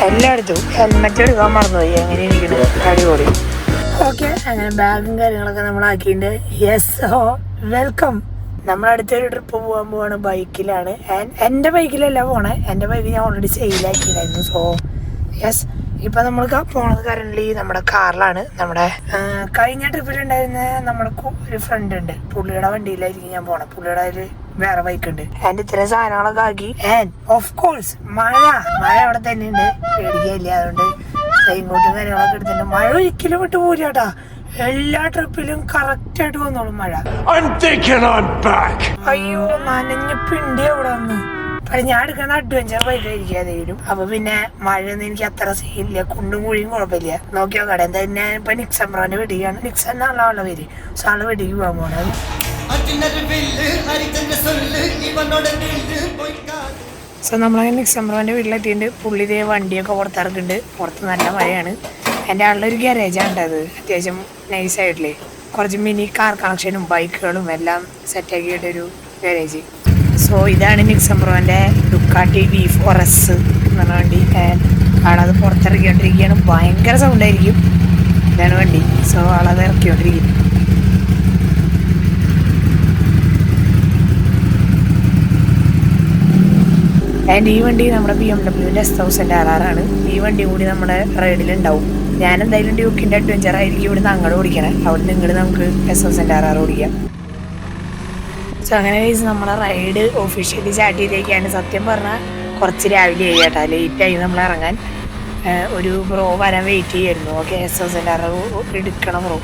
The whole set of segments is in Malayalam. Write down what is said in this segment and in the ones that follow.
എല്ലായിടത്തും ഹെൽമെറ്റ് എടുക്കാൻ മറന്നുപോയി. എങ്ങനെ ഇരിക്കുന്നു? അടിപൊളി. ഓക്കെ, അങ്ങനെ ബാഗും കാര്യങ്ങളൊക്കെ നമ്മളാക്കിയിട്ടുണ്ട്. Yes, welcome. നമ്മളടുത്തൊരു ട്രിപ്പ് പോവാണ്. ബൈക്കിലാണ്. എൻ്റെ ബൈക്കിലല്ല പോണേ, എൻ്റെ ബൈക്ക് ഞാൻ ഓൾറെഡി സെയിലാക്കിയിട്ടുണ്ടായിരുന്നു. സോ യെസ്, ഇപ്പം നമ്മൾ പോണത് കറൻ്റ് നമ്മുടെ കാറിലാണ്. നമ്മുടെ കഴിഞ്ഞ ട്രിപ്പിലുണ്ടായിരുന്ന നമ്മുടെ ഒരു ഫ്രണ്ട് ഉണ്ട്, പുള്ളിയുടെ വണ്ടിയിലായിരിക്കും ഞാൻ പോണേ. പുള്ളിയുടെ ഒരു വേറെ ബൈക്ക് ഉണ്ട്. ആൻഡ് ഇത്തരം സാധനങ്ങളൊക്കെ ആക്കി. ആൻഡ് ഓഫ് കോഴ്സ് മഴ അവിടെ തന്നെ ഉണ്ട്, പേടിക്കില്ല. അതുകൊണ്ട് റെയിൻകോട്ടും കാര്യങ്ങളൊക്കെ എടുത്തിട്ടുണ്ട്. മഴ ഒരിക്കലും വിട്ട് പോരാട്ടാ, എല്ലാ ട്രിപ്പിലും കറക്റ്റ് ആയിട്ട് വന്നോളും മഴ. അയ്യോ, നനഞ്ഞ പിണ്ടി അവിടെ വന്ന്. പക്ഷെ ഞാൻ എടുക്കുന്ന അഡ്വഞ്ചർ ബൈക്ക് ആയിരിക്കും ഏതെങ്കിലും. അപ്പൊ പിന്നെ മഴയൊന്നും എനിക്ക് അത്ര സീനില്ല, കുണ്ടും കുഴിയും കുഴപ്പമില്ല. നോക്കിയോ കട എന്താ ഞാൻ ഇപ്പൊ നിക്സംബ്രോന്റെ വെടിയാണ്. നിക്സൺ ആളുള്ള പേര്. സോ ആള് വെടിക്ക് പോകാൻ പോണത്. സോ നമ്മളങ്ങനെ നിക്സംബ്രോന്റെ വീട്ടിലെത്തിയിട്ടുണ്ട്. പുള്ളി ഇതേ വണ്ടിയൊക്കെ പുറത്തിറക്കുന്നുണ്ട്. പുറത്ത് നല്ല മഴയാണ്. എൻ്റെ ആളുടെ ഒരു ഗാരേജാണ് ഉണ്ടത്, അത്യാവശ്യം നൈസായിട്ടില്ലേ. കുറച്ച് മിനി കാർ കണക്ഷനും ബൈക്കുകളും എല്ലാം സെറ്റാക്കിയിട്ടൊരു ഗാരേജ്. സോ ഇതാണ് നിക്സംബ്രോൻ്റെ ഡുക്കാട്ടി V4S എന്ന് പറഞ്ഞ വണ്ടി. ആളത് പുറത്തിറക്കിക്കൊണ്ടിരിക്കുകയാണ്. ഭയങ്കര സൗണ്ടായിരിക്കും. ഇതാണ് വണ്ടി. സോ ആളത് ഇറക്കിക്കൊണ്ടിരിക്കും. ആൻഡ് ഈ വണ്ടി നമ്മുടെ BMW S1000RR ആണ്. ഈ വണ്ടി കൂടി നമ്മുടെ റൈഡിലുണ്ടാവും. ഞാൻ എന്തായാലും ഡ്യൂക്കിൻ്റെ അഡ്വഞ്ചർ ആയിരിക്കും ഇവിടുന്ന് അങ്ങോട്ട് ഓടിക്കണേ. അവിടെ നിന്ന് ഇങ്ങോട്ട് നമുക്ക് S1000RR ഓടിക്കാം. സോ അങ്ങനെ നമ്മളെ റൈഡ് ഒഫീഷ്യലി സ്റ്റാർട്ട് ചെയ്തേക്കാണ്. സത്യം പറഞ്ഞാൽ കുറച്ച് രാവിലെ ആയി കേട്ടോ, ലേറ്റായി നമ്മൾ ഇറങ്ങാൻ. ഒരു ബ്രോ വരാൻ വെയിറ്റ് ചെയ്യായിരുന്നു. ഓക്കെ, S1000RR എടുക്കണം ബ്രോ.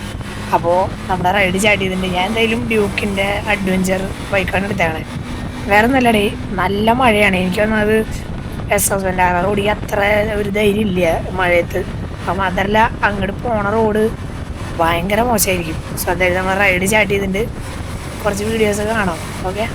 അപ്പോൾ നമ്മുടെ റൈഡ് സ്റ്റാർട്ട് ചെയ്തിട്ടുണ്ട്. ഞാൻ എന്തായാലും ഡ്യൂക്കിൻ്റെ അഡ്വഞ്ചർ ബൈക്കാണ് എടുത്തേക്കണേ. വേറെ ഒന്നല്ലടേ, നല്ല മഴയാണ്. എനിക്ക് തോന്നുന്നത് S1000RR ഓടിക്കാൻ അത്ര ഒരു ധൈര്യം ഇല്ല മഴയത്ത്. അപ്പം അതല്ല, അങ്ങോട്ട് പോണ റോഡ് ഭയങ്കര മോശമായിരിക്കും. സോ എന്തായാലും നമ്മൾ റൈഡ് സ്റ്റാർട്ട് ചെയ്തിട്ടുണ്ട്. കുറച്ച് വീഡിയോസൊക്കെ കാണാം. ഓക്കെ,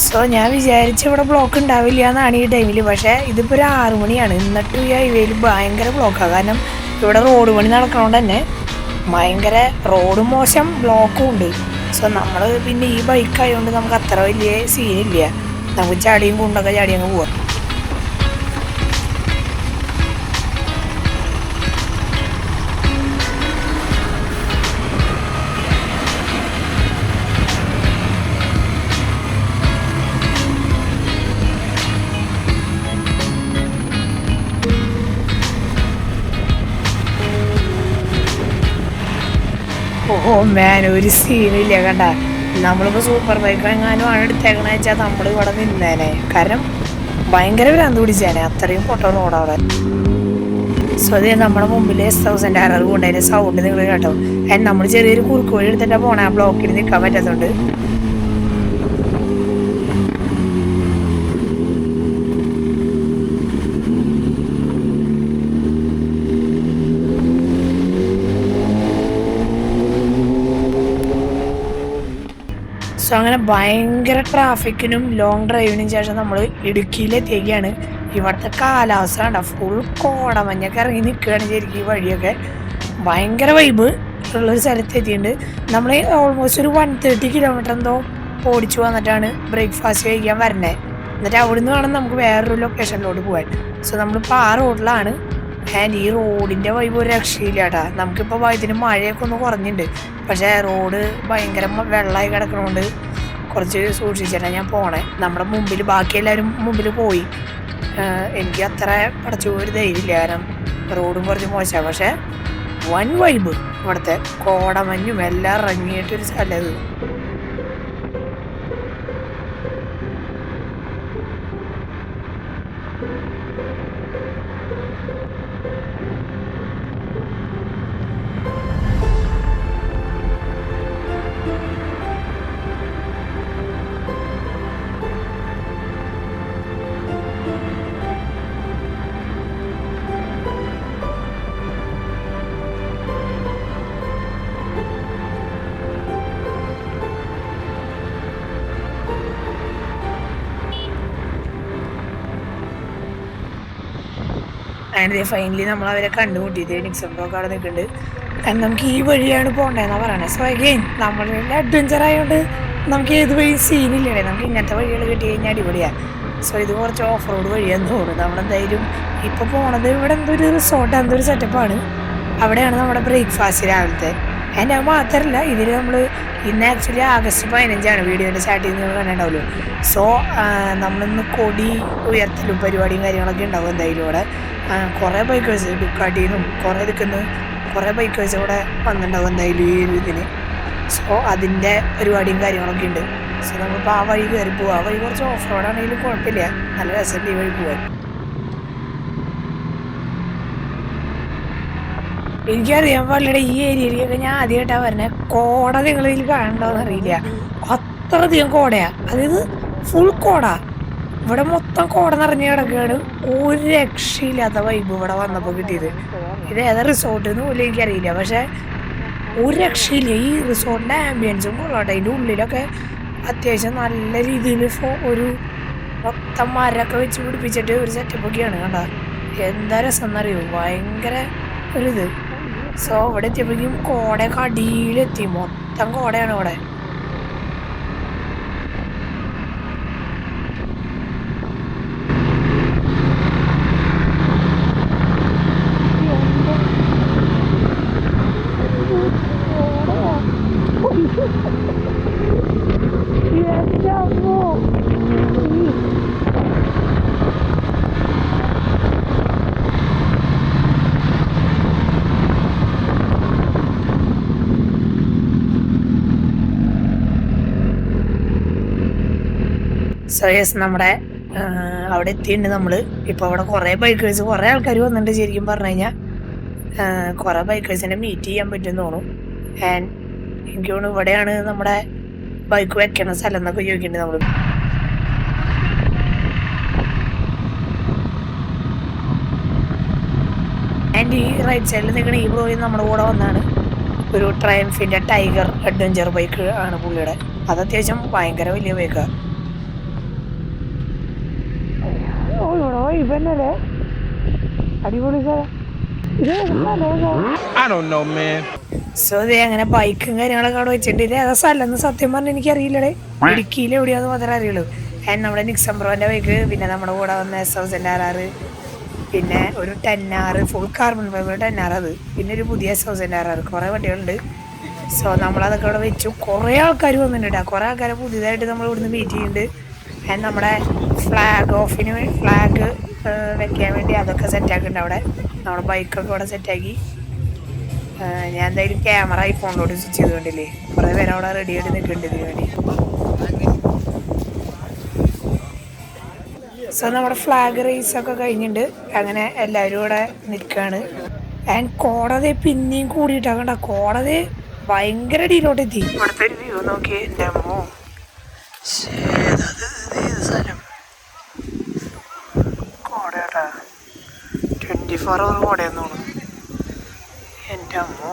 സോ ഞാൻ വിചാരിച്ച ഇവിടെ ബ്ലോക്ക് ഉണ്ടാവില്ല എന്നാണ് ഈ ടൈമിൽ. പക്ഷേ ഇതിപ്പോൾ ഒരു 6 മണിയാണ്. എന്നിട്ടും ഈ ഹൈവേയിൽ ഭയങ്കര ബ്ലോക്കാണ്. കാരണം ഇവിടെ റോഡ് പണി നടക്കണോണ്ട് തന്നെ ഭയങ്കര റോഡും മോശം, ബ്ലോക്കും ഉണ്ട്. സോ നമ്മൾ പിന്നെ ഈ ബൈക്ക് ആയതുകൊണ്ട് നമുക്ക് അത്ര വലിയ സീനില്ല. നമുക്ക് ചാടിയും കുണ്ടൊക്കെ ചാടി അങ്ങ് പോവാം. ഓ മാൻ, ഒരു സീനില്ല കണ്ട. നമ്മളിപ്പോൾ സൂപ്പർ ബൈക്ക് എങ്ങാനും ആണ് എടുത്തേക്കണ വെച്ചാൽ നമ്മൾ ഇവിടെ നിന്നേനെ. കാരണം ഭയങ്കര ഭ്രാന്ത് പിടിച്ചേനെ, അത്രയും പൊട്ട റോഡവിടെ. സോ അതേ നമ്മുടെ മുമ്പിൽ S1000RR കൊണ്ടതിൻ്റെ സൗണ്ട് നിങ്ങൾ കേട്ടോ. നമ്മൾ ചെറിയൊരു കുറുക്ക് വഴി എടുത്തിട്ടാണ് പോണേ, ആ ബ്ലോക്കിൽ നിൽക്കാൻ പറ്റാത്തതുകൊണ്ട്. സോ അങ്ങനെ ഭയങ്കര ട്രാഫിക്കിനും ലോങ് ഡ്രൈവിനും ശേഷം നമ്മൾ ഇടുക്കിയിലെത്തിയൊക്കെയാണ്. ഇവിടുത്തെ കാലാവസ്ഥ കണ്ട, ഫുൾ കോടമഞ്ഞൊക്കെ ഇറങ്ങി നിൽക്കുകയാണ് ശരിക്കും. ഈ വഴിയൊക്കെ ഭയങ്കര വൈബ് ഉള്ളൊരു സ്ഥലത്തെത്തിയിട്ടുണ്ട്. നമ്മൾ ഓൾമോസ്റ്റ് ഒരു 130 കിലോമീറ്റർ എന്തോ ഓടിച്ചു വന്നിട്ടാണ് ബ്രേക്ക്ഫാസ്റ്റ് കഴിക്കാൻ വരണേ. എന്നിട്ട് അവിടെ നിന്ന് വേണം നമുക്ക് വേറൊരു ലൊക്കേഷനിലോട്ട് പോകാൻ. സോ നമ്മളിപ്പോൾ ആ റോഡിലാണ്. ആൻഡ് ഈ റോഡിൻ്റെ വൈബ് ഒരു രക്ഷയില്ല കേട്ടാ. നമുക്കിപ്പോൾ ഇതിന് മഴയൊക്കെ ഒന്ന് കുറഞ്ഞിട്ടുണ്ട്. പക്ഷേ റോഡ് ഭയങ്കര വെള്ളമായി കിടക്കണോണ്ട് കുറച്ച് സൂക്ഷിച്ചിട്ടാണ് ഞാൻ പോണേ. നമ്മുടെ മുമ്പിൽ ബാക്കി എല്ലാവരും മുമ്പിൽ പോയി. എനിക്ക് അത്ര പടച്ചു ഒരു ധൈര്യമില്ല, കാരണം റോഡും കുറച്ച് മോശമാണ്. പക്ഷേ വൺ വൈബ്, ഇവിടുത്തെ കോടമഞ്ഞും എല്ലാം ഇറങ്ങിയിട്ടൊരു സ്ഥലം ഇത്. അങ്ങനെ ഫൈനലി നമ്മൾ അവരെ കണ്ടുമുട്ടിയത് നിക്സംബ്രോക്ക് അവിടെ നിൽക്കുന്നുണ്ട്. കാരണം നമുക്ക് ഈ വഴിയാണ് പോകേണ്ടതെന്നാണ് പറയണത്. സോ അഗെയിൻ നമ്മളെല്ലാം അഡ്വഞ്ചർ ആയതുകൊണ്ട് നമുക്ക് ഏത് വഴി സീനില്ലേ, നമുക്ക് ഇങ്ങനത്തെ വഴികൾ കിട്ടി കഴിഞ്ഞാൽ അടിപൊളിയാണ്. സോ ഇത് കുറച്ച് ഓഫ് റോഡ് വഴിയാന്ന് തോന്നുന്നു. നമ്മളെന്തായാലും ഇപ്പോൾ പോണത് ഇവിടെ എന്തൊരു റിസോർട്ട് എന്തൊരു സെറ്റപ്പാണ്. അവിടെയാണ് നമ്മുടെ ബ്രേക്ക്ഫാസ്റ്റ് രാവിലത്തെ. അതിൻ്റെ അത് മാത്രമല്ല, ഇതിൽ നമ്മൾ ഇന്ന് ആക്ച്വലി ആഗസ്റ്റ് 15 വീഡിയോൻ്റെ സ്റ്റാർട്ടിങ് നിങ്ങൾ കണ്ടിട്ടുണ്ടാവുമല്ലോ. സോ നമ്മളിന്ന് കൊടി ഉയർത്തലും പരിപാടിയും കാര്യങ്ങളൊക്കെ ഉണ്ടാവും എന്തായാലും ഇവിടെ. കുറേ ബൈക്കേഴ്സ് ഡുക്കാട്ടിന്നും കുറേ എടുക്കുന്ന കുറേ ബൈക്കേഴ്സ് ഇവിടെ വന്നിട്ടുണ്ടാവും എന്തായാലും ഈ ഒരു ഇതിന്. സോ അതിൻ്റെ പരിപാടിയും കാര്യങ്ങളൊക്കെ ഉണ്ട്. സോ നമ്മളിപ്പോൾ ആ വഴി കയറി പോകും. ആ വഴി കുറച്ച് ഓഫ് റോഡാണെങ്കിലും കുഴപ്പമില്ല, നല്ല രസമുണ്ട് ഈ വഴി പോകാൻ. എനിക്കറിയാൻ പാടില്ല, ഈ ഏരിയയിലേക്കൊക്കെ ഞാൻ ആദ്യമായിട്ടാണ് വരുന്നത്. കോട നിങ്ങളിതിൽ കാണണ്ടോന്ന് അറിയില്ല, അത്രയധികം കോടയാണ്. അതായത് ഫുൾ കോട, ഇവിടെ മൊത്തം കോട നിറഞ്ഞ് കിടക്കുകയാണ്. ഒരു രക്ഷയില്ലാത്ത വൈബ് ഇവിടെ വന്നപ്പോൾ കിട്ടിയത്. ഇത് ഏതാ റിസോർട്ട് എന്ന് പോലും എനിക്കറിയില്ല, പക്ഷെ ഒരു രക്ഷയില്ല. ഈ റിസോർട്ടിൻ്റെ ആംബിയൻസും കൊള്ളട്ടെ. അതിൻ്റെ ഉള്ളിലൊക്കെ അത്യാവശ്യം നല്ല രീതിയിൽ ഒരു മൊത്തം മരമൊക്കെ വെച്ച് പിടിപ്പിച്ചിട്ട് ഒരു സെറ്റപ്പൊക്കെയാണ് കണ്ട. എന്താ രസം എന്നറിയോ, ഭയങ്കര ഒരിത്. സോ ഇവിടെ എത്തിയപ്പോഴേക്കും കോടയൊക്കെ അടിയിലെത്തി, മൊത്തം കോടയാണ് ഇവിടെ. സോ യെസ്, നമ്മുടെ അവിടെ എത്തിയിട്ടുണ്ട് നമ്മൾ. ഇപ്പോൾ അവിടെ കുറേ ബൈക്കേഴ്സ്, കുറേ ആൾക്കാർ വന്നിട്ടുണ്ട്. ശരിക്കും പറഞ്ഞു കഴിഞ്ഞാൽ കുറേ ബൈക്കേഴ്സിനെ മീറ്റ് ചെയ്യാൻ പറ്റുമെന്ന് തോന്നുന്നു. ആൻഡ് എനിക്ക് തോന്നുന്നു ഇവിടെയാണ് നമ്മുടെ ബൈക്ക് വെക്കണ സ്ഥലം എന്നൊക്കെ ചോദിക്കുന്നുണ്ട് നമ്മൾ. ആൻഡ് ഈ റൈറ്റ് സൈഡിൽ നിൽക്കുന്ന ഈ ബ്രോയിൽ നമ്മുടെ കൂടെ വന്നാണ്. ഒരു ട്രയംഫിൻ്റെ ടൈഗർ അഡ്വഞ്ചർ ബൈക്ക് ആണ് പുള്ളിയുടെ. അത് അത്യാവശ്യം ഭയങ്കര വലിയ ബൈക്കാണ്. ഇവന്നല്ലേ അടിപൊളി സോ ഇതേ അങ്ങനെ ബൈക്കും കാര്യങ്ങളൊക്കെ അവിടെ വെച്ചിട്ടുണ്ട്. ഇത് ഏതാ സ്ഥലം എന്ന് സത്യം പറഞ്ഞാൽ എനിക്കറിയില്ലടേ. ഇടുക്കിയിൽ എവിടെയാന്ന് മാത്രമേ അറിയുള്ളൂ. ആൻഡ് നമ്മുടെ നിക്സംബ്രോൻ്റെ ബൈക്ക്, പിന്നെ നമ്മുടെ കൂടെ വന്ന S1000RR, പിന്നെ ഒരു 10R full carbon fibre 10R, അത് പിന്നെ ഒരു പുതിയ S1000RR, കുറേ വണ്ടികളുണ്ട്. സോ നമ്മളതൊക്കെ അവിടെ വെച്ചു. കുറേ ആൾക്കാർ വന്നിട്ടുണ്ട്. കുറേ ആൾക്കാരെ പുതിയതായിട്ട് നമ്മൾ ഇവിടുന്ന് മീറ്റ് ചെയ്യുന്നുണ്ട്. ആൻഡ് നമ്മുടെ ഫ്ലാഗ് വെക്കാൻ വേണ്ടി അതൊക്കെ സെറ്റാക്കുന്നുണ്ട് അവിടെ. നമ്മുടെ ബൈക്കൊക്കെ ഇവിടെ സെറ്റാക്കി. ഞാൻ എന്തായാലും ക്യാമറ ഐഫോണിലോട്ട് സ്വിച്ച് ചെയ്തുകൊണ്ടില്ലേ, കുറേ പേര് അവിടെ റെഡി ആയിട്ട് നിൽക്കുന്നുണ്ട് ഇതിന് വേണ്ടി. സോ നമ്മുടെ ഫ്ലാഗ് റേസൊക്കെ കഴിഞ്ഞിട്ടുണ്ട്. അങ്ങനെ എല്ലാവരും ഇവിടെ നിൽക്കുകയാണ്. ആൻഡ് കോടതി പിന്നെയും കൂടിയിട്ടാകണ്ട, കോടതി ഭയങ്കര ഡീലോട്ട് എത്തി. ഇവിടുത്തെ ഒരു വ്യൂ നോക്കിയേ, എൻ്റെ അമ്മോ, സ്ഥലം കോടയാട്ടാ, 24 hour കോടയെന്ന് തോന്നുന്നു. എൻ്റെ അമ്മോ.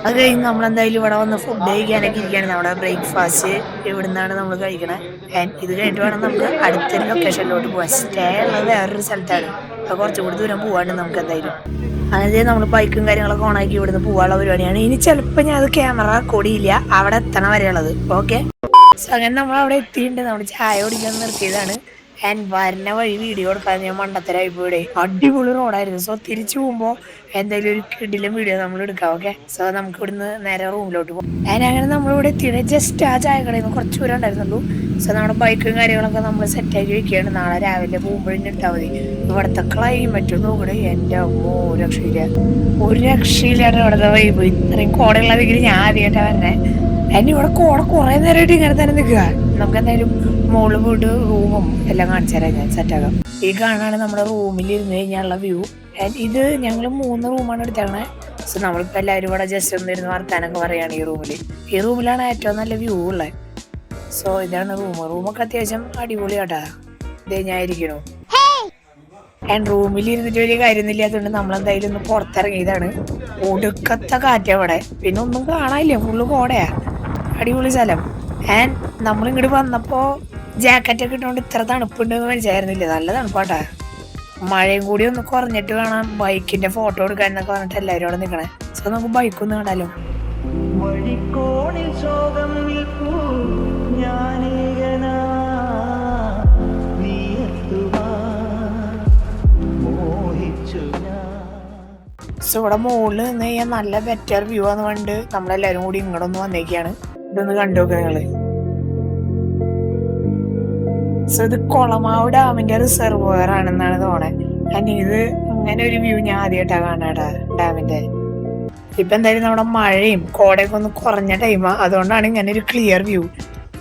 അത് കഴിഞ്ഞ് നമ്മളെന്തായാലും ഇവിടെ വന്ന് ഫുഡ് കഴിക്കാനൊക്കെ ഇരിക്കുകയാണ്. നമ്മുടെ ബ്രേക്ക്ഫാസ്റ്റ് ഇവിടെ നിന്നാണ് നമ്മൾ കഴിക്കണത്. ആൻഡ് ഇത് കഴിഞ്ഞിട്ട് വേണം നമുക്ക് അടുത്തൊരു ലൊക്കേഷനിലോട്ട് പോകാൻ. സ്റ്റേ ഉള്ളത് വേറൊരു സ്ഥലത്താണ്, അപ്പോൾ കുറച്ചുകൂടി ദൂരം പോകാണ്ട് നമുക്ക് എന്തായാലും. അതായത് നമ്മൾ ബൈക്കും കാര്യങ്ങളൊക്കെ ഓണാക്കി ഇവിടുന്ന് പോകാനുള്ള പരിപാടിയാണ്. ഇനി ചിലപ്പോൾ ഞാൻ അത് ക്യാമറ റെക്കോർഡിയില്ല, അവിടെ എത്തണ വരെയുള്ളത്. ഓക്കെ, സോ അങ്ങനെ നമ്മൾ അവിടെ എത്തിയിട്ടുണ്ട്. നമ്മൾ ചായ കുടിക്കാൻ നിർത്തിയതാണ്. ആൻഡ് വരുന്ന വഴി വീഡിയോ എടുക്കാൻ ഞാൻ മണ്ടത്തരായി പോയിടെ. അടിപൊളി റോഡായിരുന്നു. സോ തിരിച്ചു പോകുമ്പോൾ എന്തായാലും ഒരു കിടിലും വീഡിയോ നമ്മൾ എടുക്കാം. ഓക്കെ, സോ നമുക്ക് ഇവിടുന്ന് നേരെ റൂമിലോട്ട് പോകും. ആൻഡ് അങ്ങനെ നമ്മളിവിടെ എത്തിയത് ജസ്റ്റ് ആ ചായക്കടയിൽ നിന്ന് കുറച്ച് ദൂരം ഉണ്ടായിരുന്നുള്ളൂ. സോ നമ്മുടെ ബൈക്കും കാര്യങ്ങളൊക്കെ നമ്മൾ സെറ്റാക്കി വെക്കുകയാണ്. നാളെ രാവിലെ പോകുമ്പോഴും ഇട്ടാൽ മതി. ഇവിടുത്തെ ക്ലൈമറ്റ് നോക്കണേ, എൻ്റെ അമ്മോ, ഒരു രക്ഷയില്ലാണ്ട് ഇവിടുത്തെ വൈബ്. ഇത്രയും കോടയുള്ളതെങ്കിൽ ഞാൻ ആദ്യമായിട്ടാണ് വരുന്നത്. ആൻഡ് ഇവിടെ കോട കുറേ നേരമായിട്ട് ഇങ്ങനെ തന്നെ നിൽക്കുക. നമുക്ക് എന്തായാലും മുകളിൽ പോയിട്ട് റൂമും എല്ലാം കാണിച്ചു തരാം, ഞാൻ സെറ്റാക്കാം. ഈ കാണാണ് നമ്മുടെ റൂമിൽ ഇരുന്ന് കഴിഞ്ഞാലുള്ള വ്യൂ. ആൻഡ് ഇത് ഞങ്ങൾ 3 റൂമാണ് എടുത്തേക്കണേ. സോ നമ്മളിപ്പോൾ എല്ലാവരും ഇവിടെ ജസ്റ്റ് ഒന്ന് ഇരുന്ന് വർത്താനൊക്കെ പറയുകയാണ് ഈ റൂമിൽ. ഈ റൂമിലാണ് ഏറ്റവും നല്ല വ്യൂ ഉള്ളത്. സോ ഇതാണ് റൂമൊക്കെ അത്യാവശ്യം അടിപൊളിയാട്ടാ. ഇതേ ഞാൻ ഇരിക്കണു. ആൻഡ് റൂമിൽ ഇരുന്നിട്ട് വലിയ കാര്യമൊന്നുമില്ലാത്തതുകൊണ്ട് നമ്മളെന്തായാലും ഒന്ന് പുറത്തിറങ്ങിയതാണ്. ഒടുക്കത്തെ കാറ്റാ ഇവിടെ, പിന്നെ ഒന്നും കാണാനില്ല, ഫുള്ള് കോടയാ. അടിപൊളി സ്ഥലം. ആൻഡ് നമ്മളിങ്ങോട്ട് വന്നപ്പോൾ ജാക്കറ്റൊക്കെ ഇട്ടുകൊണ്ട് ഇത്ര തണുപ്പുണ്ടെന്ന് മനസ്സിലായിരുന്നില്ല. നല്ല തണുപ്പാട്ടാ. മഴയും കൂടി ഒന്ന് കുറഞ്ഞിട്ട് വേണം ബൈക്കിന്റെ ഫോട്ടോ എടുക്കാൻ എന്നൊക്കെ പറഞ്ഞിട്ട് എല്ലാവരും അവിടെ നിൽക്കണേ. സോ നമുക്ക് ബൈക്കൊന്ന് കണ്ടാലോ. സോ ഇവിടെ മുകളിൽ നിന്ന് കഴിഞ്ഞാൽ നല്ല ബെറ്റർ വ്യൂ ആണെന്ന് പറഞ്ഞിട്ട് നമ്മളെല്ലാവരും കൂടി ഇങ്ങോട്ടൊന്ന് വന്നേക്കാണ്. ഇതൊന്ന് കണ്ടു നോക്കുക നിങ്ങള്. സോ ഇത് കൊളമാവ് ഡാമിന്റെ റിസർവോയർ ആണെന്നാണ് തോന്നുന്നത്. കാരണം ഇത് ഇങ്ങനെ ഒരു വ്യൂ ഞാൻ ആദ്യമായിട്ടാണ് കാണാട്ടാ ഡാമിന്റെ. ഇപ്പൊ എന്തായാലും നമ്മുടെ മഴയും കോടയൊക്കെ ഒന്ന് കുറഞ്ഞ ടൈമാണ്, അതുകൊണ്ടാണ് ഇങ്ങനെ ഒരു ക്ലിയർ വ്യൂ.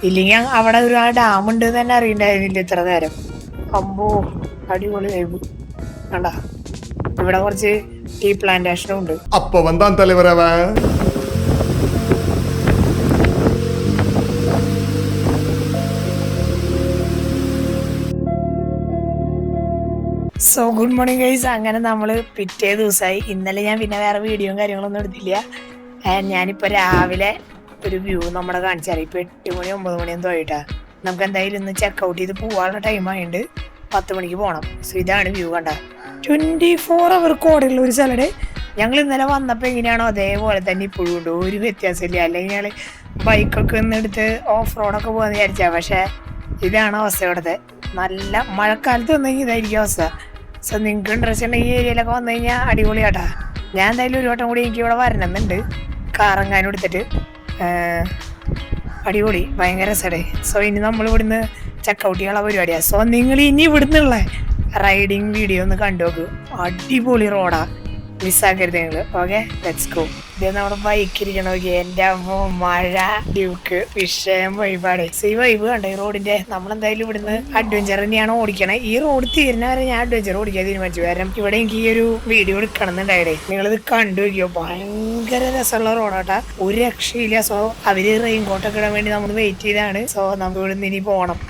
ഇല്ലെങ്കിൽ അവിടെ ഒരു ഡാം ഉണ്ട് തന്നെ അറിയണ്ടായിരുന്നില്ല ഇത്ര നേരം. അമ്പോ അടിപൊളി വൈബ് കണ്ട. ഇവിടെ കുറച്ച് ടീ പ്ലാന്റേഷനും ഉണ്ട്. അപ്പൊ വന്താൻ തലവരവ. So good morning guys. അങ്ങനെ നമ്മൾ പിറ്റേ ദിവസമായി. ഇന്നലെ ഞാൻ പിന്നെ വേറെ വീഡിയോയും കാര്യങ്ങളൊന്നും എടുത്തില്ല. ഞാനിപ്പോൾ രാവിലെ ഒരു വ്യൂ നമ്മുടെ കാണിച്ചാൽ ഇപ്പോൾ 8 മണി 9 മണിയൊന്നും തോയിട്ടാ. നമുക്ക് എന്തായാലും ഇന്ന് ചെക്കൗട്ട് ചെയ്ത് പോകാനുള്ള ടൈമായിട്ട് 10 മണിക്ക് പോകണം. സോ ഇതാണ് വ്യൂ കണ്ട. 24 അവർ കോടയുള്ള ഒരു സ്ഥലത്ത്. ഞങ്ങൾ ഇന്നലെ വന്നപ്പോൾ എങ്ങനെയാണോ അതേപോലെ തന്നെ ഇപ്പോഴും ഉണ്ട്, ഒരു വ്യത്യാസമില്ല. അല്ലെങ്കിൽ ഞങ്ങൾ ബൈക്കൊക്കെ ഒന്ന് എടുത്ത് ഓഫ് റോഡൊക്കെ പോകാമെന്ന് വിചാരിച്ചാൽ, പക്ഷേ ഇതാണ് അവസ്ഥ ഇവിടുത്തെ. നല്ല മഴക്കാലത്ത് വന്നെങ്കിൽ ഇതായിരിക്കും അവസ്ഥ. സോ നിങ്ങൾക്ക് ഇൻട്രസ്റ്റ് ഉണ്ടെങ്കിൽ ഈ ഏരിയയിലൊക്കെ വന്നു കഴിഞ്ഞാൽ അടിപൊളിയാട്ടാ. ഞാൻ എന്തായാലും ഒരു വട്ടം കൂടി എനിക്ക് ഇവിടെ വരണമെന്നുണ്ട്, കാറങ്ങാനും എടുത്തിട്ട്. അടിപൊളി, ഭയങ്കര രസമാണ്. സോ ഇനി നമ്മൾ ഇവിടുന്ന് ചെക്കൗട്ട് ചെയ്യാനുള്ള പരിപാടിയാണ്. സോ നിങ്ങൾ ഇനി ഇവിടുന്നുള്ള റൈഡിങ് വീഡിയോ ഒന്ന് കണ്ടു നോക്കൂ. അടിപൊളി റോഡാ, മിസ്സാക്കരുത് നിങ്ങൾ. Okay, let's go. ഇത് നമ്മുടെ ബൈക്കിരിക്കണ നോക്കി. എൻ്റെ അമ്മ മഴ ഡ്യൂക്ക് വിഷയം വൈബാണ്. ഈ വൈബ് കണ്ട ഈ റോഡിന്റെ. നമ്മളെന്തായാലും ഇവിടുന്ന് അഡ്വഞ്ചർ തന്നെയാണ് ഓടിക്കണേ. ഈ റോഡ് തീരുന്ന വരെ ഞാൻ അഡ്വഞ്ചർ ഓടിക്കാൻ തീരുമാനിച്ചു. കാരണം ഇവിടെ എനിക്ക് ഈ ഒരു വീഡിയോ എടുക്കണം എന്നുണ്ടായിടേ. നിങ്ങളിത് കണ്ടു നോക്കിയോ, ഭയങ്കര രസമുള്ള റോഡാട്ടാ, ഒരു രക്ഷയില്ല. സോ അവര് റെയിൻകോട്ടൊക്കെ ഇടാൻ വേണ്ടി നമ്മൾ വെയിറ്റ് ചെയ്താണ്. സോ നമുക്ക് ഇവിടുന്ന് ഇനി പോകണം.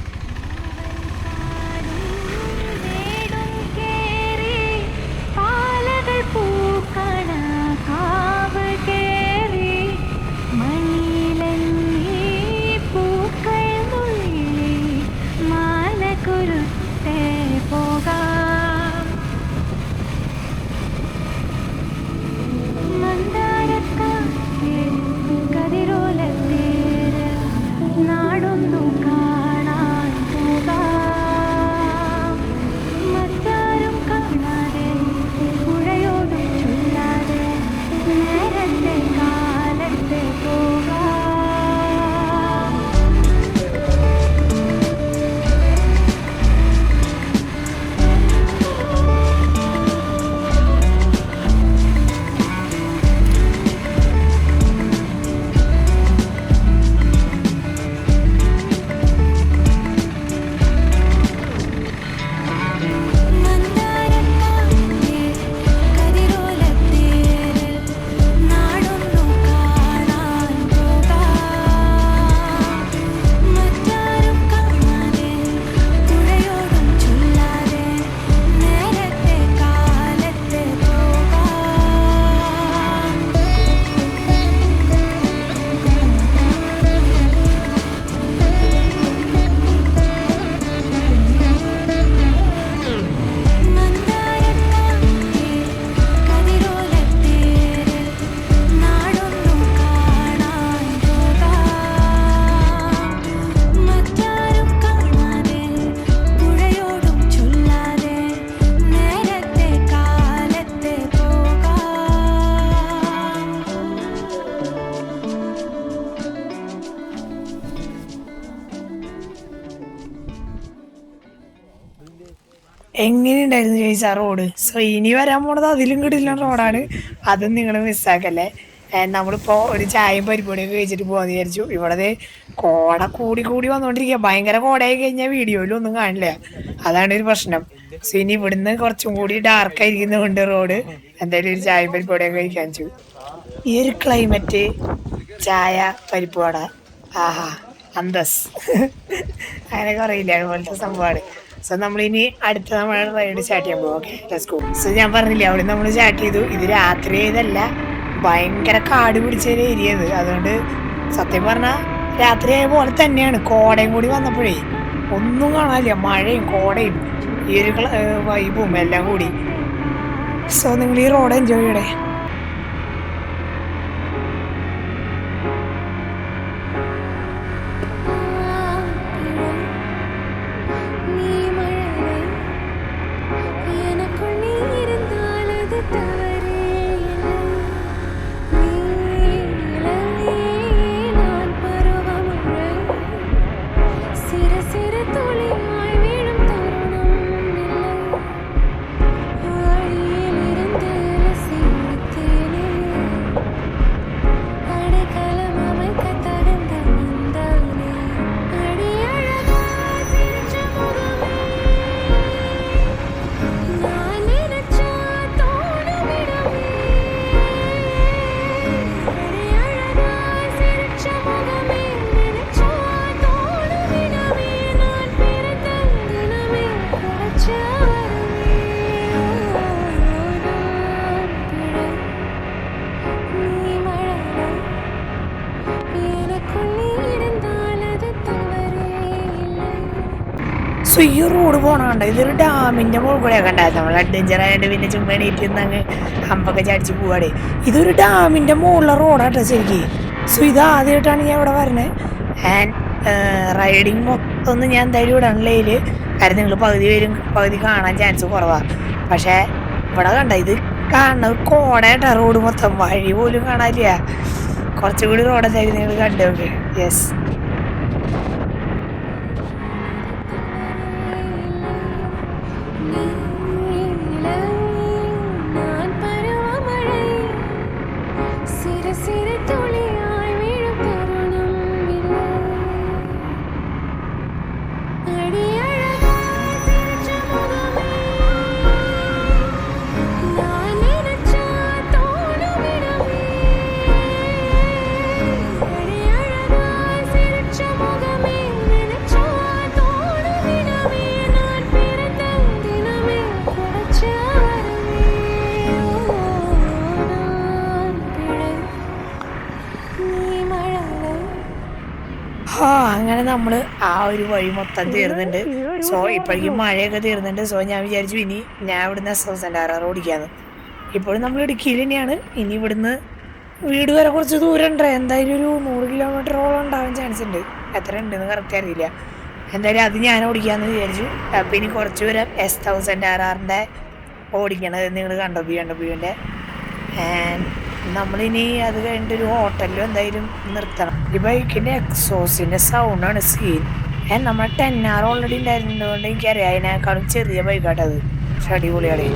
എങ്ങനെയുണ്ടായിരുന്നു ചോദിച്ചാ റോഡ്. സോ ഇനി വരാൻ പോണത് അതിലും കിട്ടില്ല റോഡാണ്, അതും നിങ്ങൾ മിസ്സാക്കല്ലേ. നമ്മളിപ്പോൾ ഒരു ചായയും പരിപാടിയൊക്കെ കഴിച്ചിട്ട് പോകാമെന്ന് വിചാരിച്ചു. ഇവിടെ കോട കൂടി കൂടി വന്നുകൊണ്ടിരിക്കുക. ഭയങ്കര കോടയായി കഴിഞ്ഞാൽ വീഡിയോയിലൊന്നും കാണില്ല, അതാണ് ഒരു പ്രശ്നം. സോ ഇനി ഇവിടുന്ന് കുറച്ചും കൂടി ഡാർക്കായിരിക്കുന്നതുകൊണ്ട് റോഡ് എന്തായാലും ഒരു ചായയും പരിപാടിയൊക്കെ കഴിക്കാൻ വെച്ചു. ഈ ഒരു ക്ലൈമറ്റ്, ചായ, പരിപ്പ് വട, ആഹാ അന്തസ് അങ്ങനെയൊക്കെ അറിയില്ല, അതുപോലത്തെ സംഭവമാണ്. സോ നമ്മളിനി അടുത്ത നമ്മുടെ റൈഡ് സ്റ്റാർട്ട് ചെയ്യാൻ പോകും. Okay, let's go. സോ ഞാൻ പറഞ്ഞില്ലേ, അവിടെ നമ്മൾ സ്റ്റാർട്ട് ചെയ്തു. ഇത് രാത്രി ഇതല്ല, ഭയങ്കര കാട് പിടിച്ച ഒരു ഏരിയ ഇത്. അതുകൊണ്ട് സത്യം പറഞ്ഞാൽ രാത്രി ആയ പോലെ തന്നെയാണ്. കോടയും കൂടി വന്നപ്പോഴേ ഒന്നും കാണാനില്ല, മഴയും കോടയും ഈ ഒരു വൈബും എല്ലാം കൂടി. സോ നിങ്ങൾ ഈ റോഡ് എൻജോയ് ചെയ്യണേ. സോ ഈ റോഡ് പോകണുണ്ട്, ഇതൊരു ഡാമിൻ്റെ മുകളിൽ കൂടെയൊക്കെ ഉണ്ടായിരുന്നു. നമ്മൾ അഡ്വഞ്ചർ ആയിട്ട് പിന്നെ ചുമ്മാ എണീറ്റ് അങ്ങ് ഹമ്പൊക്കെ ചടിച്ച് പോവാടേ. ഇതൊരു ഡാമിൻ്റെ മുകളിലെ റോഡാട്ടോ ശരിക്കും. സോ ഇത് ആദ്യമായിട്ടാണ് ഞാൻ ഇവിടെ വരുന്നത്. ആൻഡ് റൈഡിങ് മൊത്തം ഒന്നും ഞാൻ എന്തായാലും ഇടണില്ലേൽ, കാര്യം നിങ്ങൾ പകുതി കാണാൻ ചാൻസ് കുറവാണ്. പക്ഷേ ഇവിടെ കണ്ട ഇത് കാണുന്നത് കോടയായിട്ടാ റോഡ് മൊത്തം, വഴി പോലും കാണാനില്ല. കുറച്ചുകൂടി റോഡ് എന്തായാലും നിങ്ങൾ കണ്ടോക്കെ. യെസ്, അങ്ങനെ നമ്മൾ ആ ഒരു വഴി മൊത്തം തീർന്നുണ്ട്. സോ ഇപ്പോഴേക്കും മഴയൊക്കെ തീർന്നുണ്ട്. സോ ഞാൻ വിചാരിച്ചു ഇനി ഞാൻ ഇവിടുന്ന് SR ഓടിക്കാന്ന്. ഇപ്പോഴും നമ്മൾ ഇടുക്കിയിൽ തന്നെയാണ്. ഇനി ഇവിടുന്ന് വീട് വരെ കുറച്ച് ദൂരം ഉണ്ട്, എന്തായാലും ഒരു 100 കിലോമീറ്ററോളം ഉണ്ടാവാൻ ചാൻസ് ഉണ്ട്. എത്ര ഉണ്ടെന്ന് കറക്റ്റ് അറിയില്ല. എന്തായാലും അത് ഞാൻ ഓടിക്കാമെന്ന് വിചാരിച്ചു. അപ്പം ഇനി കുറച്ച് ദൂരം SR ഓടിക്കണത് നിങ്ങൾ കണ്ടോ, BMW-ൻ്റെ. ആൻഡ് നമ്മളിനി അത് കഴിഞ്ഞിട്ടൊരു ഹോട്ടലിലും എന്തായാലും നിർത്തണം. ഈ ബൈക്കിൻ്റെ എക്സോസിൻ്റെ സൗണ്ടാണ് സീൻ. നമ്മുടെ 10R ഓൾറെഡി ഉണ്ടായിരുന്നതുകൊണ്ട് എനിക്കറിയാം അതിനേക്കാളും ചെറിയ ബൈക്കാട്ടത്. പക്ഷെ അടിപൊളിയാണ്.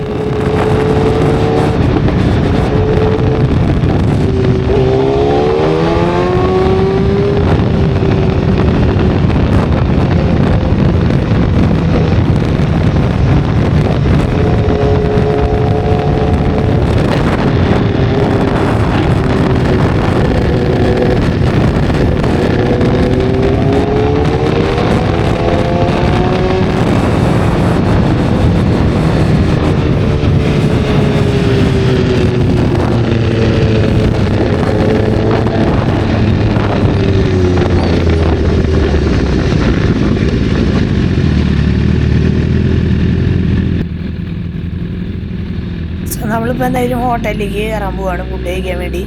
നമ്മളിപ്പോൾ എന്തായാലും ഹോട്ടലിലേക്ക് കയറാൻ പോവാണ് ഫുഡ് കഴിക്കാൻ വേണ്ടി.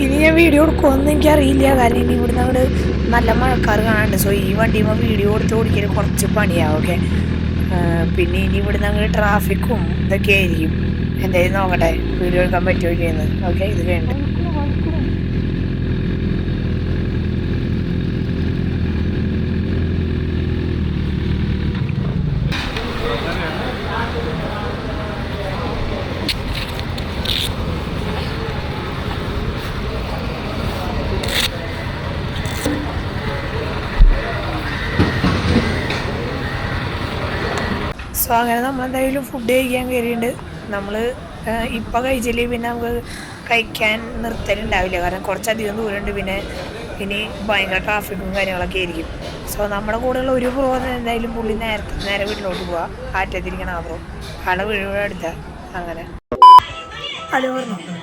ഇനി ഞാൻ വീഡിയോ എടുക്കുമെന്ന് എനിക്കറിയില്ല, കാരണം ഇനി ഇവിടുന്ന് അങ്ങോട്ട് നല്ല മഴക്കാർ കാണാനുണ്ട്. സോ ഈ വണ്ടിയുമ്പോൾ വീഡിയോ കൊടുത്ത് ഓടിക്കാൻ കുറച്ച് പണിയാവും. ഓക്കെ, പിന്നെ ഇനി ഇവിടുന്ന് അങ്ങോട്ട് ട്രാഫിക്കും ഇതൊക്കെ ആയിരിക്കും. എന്തായാലും നോക്കട്ടെ വീഡിയോ എടുക്കാൻ പറ്റുമോ ഇല്ലെന്ന്. ഓക്കെ, ഇത് കഴിഞ്ഞിട്ട് സോ അങ്ങനെ നമ്മളെന്തായാലും ഫുഡ് കഴിക്കാൻ കയറിയിട്ടുണ്ട്. നമ്മൾ ഇപ്പം കഴിച്ചില്ലേ പിന്നെ നമുക്ക് കഴിക്കാൻ നിർത്തലുണ്ടാവില്ല, കാരണം കുറച്ചധികം ദൂരമുണ്ട്. പിന്നെ ഇനി ഭയങ്കര ട്രാഫിക്കും കാര്യങ്ങളൊക്കെ ആയിരിക്കും. സോ നമ്മുടെ കൂടെയുള്ള ഒരു ബ്രോ എന്തായാലും പുള്ളി നേരെ വീട്ടിലോട്ട് പോവാം. ആറ്റത്തിരിക്കണം ആ ബ്രോ, ആളെ വീട് അടുത്ത. അങ്ങനെ ഹലോ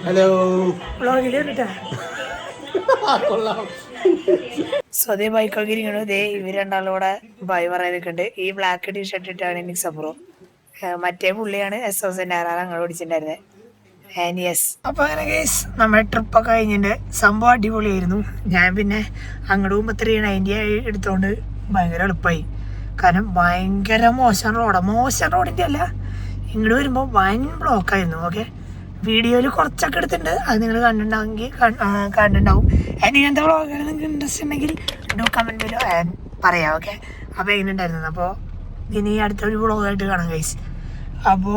ഹലോ വ്ളോഗിൽ കേട്ടാ. സോ അതേ ബൈക്കൊക്കെ ഇരിക്കണു. ഇതേ ഇവർ രണ്ടാളും കൂടെ ബൈ പറയാൻ നിൽക്കുന്നുണ്ട്. ഈ ബ്ലാക്ക് ടീഷർട്ട് ഇട്ടാണ് എനിക്ക് സബ്രോ. മറ്റേ പുള്ളിയാണ് SOS അങ്ങോട്ട് ഓടിച്ചിട്ടുണ്ടായിരുന്നത്. ആൻഡ് യെസ്, അപ്പോൾ അങ്ങനെ കേസ് നമ്മുടെ ട്രിപ്പൊക്കെ കഴിഞ്ഞിട്ട് സംഭവം അടിപൊളിയായിരുന്നു. ഞാൻ പിന്നെ അങ്ങോട്ട് പോകുമ്പോൾ 390 എടുത്തോണ്ട് ഭയങ്കര എളുപ്പമായി. കാരണം ഭയങ്കര മോശം റോഡിൻ്റെ അല്ല, ഇങ്ങോട്ട് വരുമ്പോൾ വൻ ബ്ലോക്കായിരുന്നു. ഓക്കെ, വീഡിയോയിൽ കുറച്ചൊക്കെ എടുത്തിട്ടുണ്ട്, അത് നിങ്ങൾ കണ്ടിട്ടുണ്ടാവും. ഇങ്ങനത്തെ വ്ളോഗുകൾ നിങ്ങൾക്ക് ഇൻട്രസ്റ്റ് ഉണ്ടെങ്കിൽ കമൻറ്റ് പറയാം. ഓക്കെ, അപ്പോൾ എങ്ങനെയുണ്ടായിരുന്നു. അപ്പോൾ ഇനി അടുത്തൊരു വ്ളോഗായിട്ട് കാണാം ഗൈസ്. അപ്പോൾ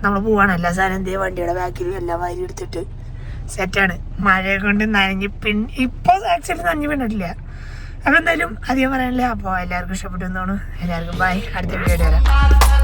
നമ്മൾ പോവാണ്. എല്ലാ സാധനം എന്തെങ്കിലും വണ്ടിയുടെ ബാക്കിലും എല്ലാം വാരി എടുത്തിട്ട് സെറ്റാണ്. മഴയെ കൊണ്ട് നനഞ്ഞ് ഇപ്പോൾ ആക്ച്വലി നനഞ്ഞ് വീണിട്ടില്ല. അപ്പോൾ എന്തായാലും അധികം പറയാനില്ല. അപ്പോൾ എല്ലാവർക്കും ഇഷ്ടപ്പെട്ടു എന്ന് തോന്നുന്നു. എല്ലാവർക്കും ബൈ, അടുത്ത വീഡിയോ വരാം.